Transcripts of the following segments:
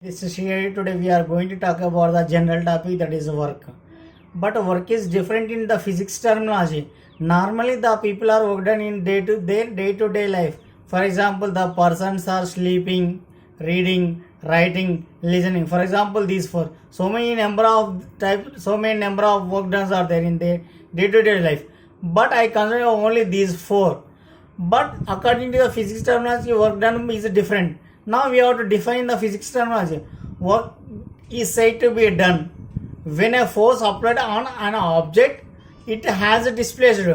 This is here today we are going to talk about the general topic, that is work. But work is different in the physics terminology. Normally the people are worked on in their day-to-day life. For example, the persons are sleeping, reading, writing, listening. For example, these four. So many number of work done are there in their day-to-day life. But I consider only these four. But according to the physics terminology, work done is different. Now we have to define the physics terminology. Work is said to be done when a force applied on an object, it has displaced.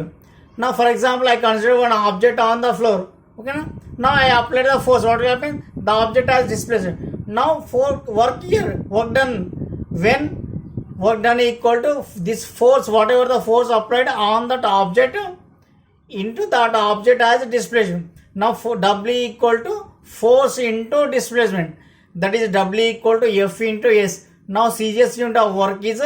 Now, for example, I consider one object on the floor. Okay, now I applied the force. What will happen? The object has displaced. Now, for work here, work done when work done equal to this force, whatever the force applied on that object into that object as displacement. Now for W equal to force into displacement, that is W equal to F into S. Now CGS unit of work is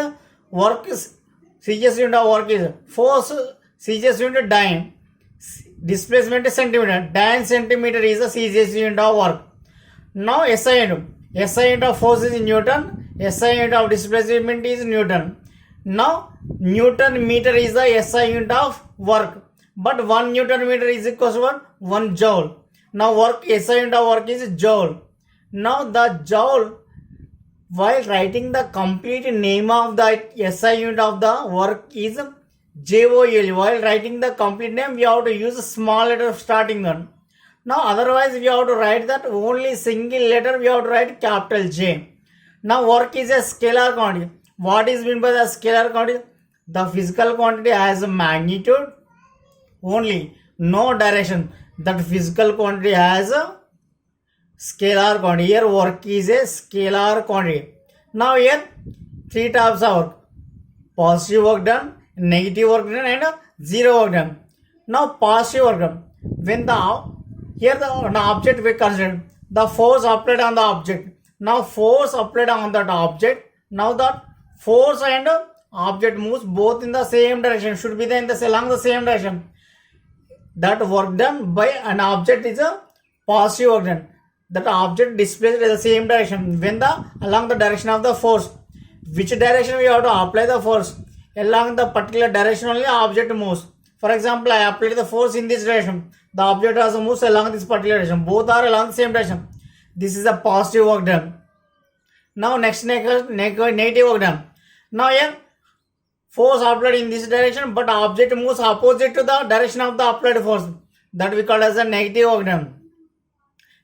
CGS unit of work is force, CGS unit dyne, displacement is centimeter, dyne centimeter is the CGS unit of work. Now SI unit of force is Newton, SI unit of displacement is Newton. Now Newton meter is the SI unit of work. But 1 Newton meter is equal to what? 1 joule. Now work, SI unit of work is joule. Now the joule, while writing the complete name of the SI unit of the work is JOUL. While writing the complete name, we have to use a small letter starting one. Now otherwise we have to write that only single letter, we have to write capital J. Now work is a scalar quantity. What is meant by the scalar quantity? The physical quantity has a magnitude only, no direction. That physical quantity has a scalar quantity. Here work is a scalar quantity. Now here three types of work: positive work done, negative work done, and zero work done. Now positive work done, when the object we consider the force applied on the object. Now force applied on that object. Now that force and object moves both in the same direction, should be along the same direction. That work done by an object is a positive work done. That object displaced in the same direction when along the direction of the force. Which direction we have to apply the force? Along the particular direction only object moves. For example, I applied the force in this direction. The object also moves along this particular direction. Both are along the same direction. This is a positive work done. Now next negative work done. Now here force applied in this direction, but object moves opposite to the direction of the applied force. That we call as a negative work done.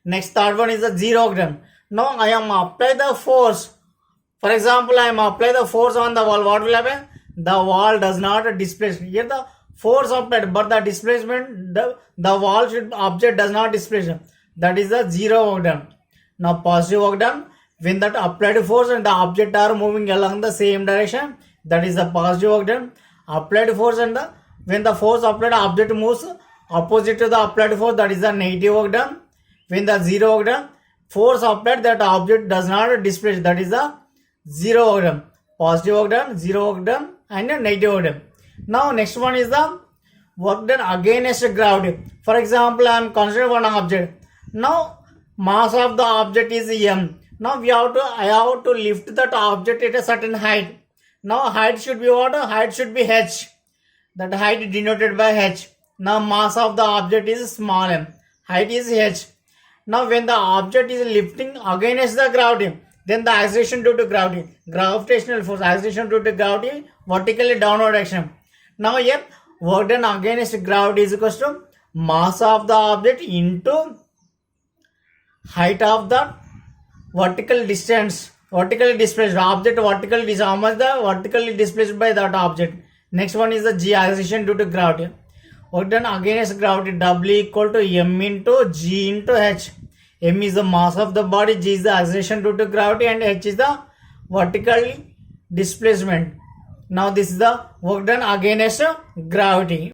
Next, third one is the zero work done. Now I am apply the force. For example, I am apply the force on the wall. What will happen? The wall does not displace. Here the force applied, but the displacement, the wall object does not displace. That is the zero work done. Now positive work done, when that applied force and the object are moving along the same direction. That is the positive work done. Applied force and when the force applied object moves opposite to the applied force, that is the negative work done. When the zero work done, force applied, that object does not displace, that is the zero work done. Positive work done, zero work done, and negative work done. Now next one is the work done against gravity. For example, I am considering one object. Now mass of the object is m. Now I have to lift that object at a certain height. Now height should be what? Height should be h. That height denoted by h. Now mass of the object is small m. Height is h. Now when the object is lifting against the gravity, then the acceleration due to gravity, gravitational force, acceleration due to gravity, vertically downward direction. Now here work done against gravity is equal to mass of the object into height of the vertical distance. Vertically displaced object, how much the vertically displaced by that object. Next one is the G, acceleration due to gravity. Work done against gravity, W equal to M into G into H. M is the mass of the body, G is the acceleration due to gravity, and H is the vertical displacement. Now this is the work done against gravity.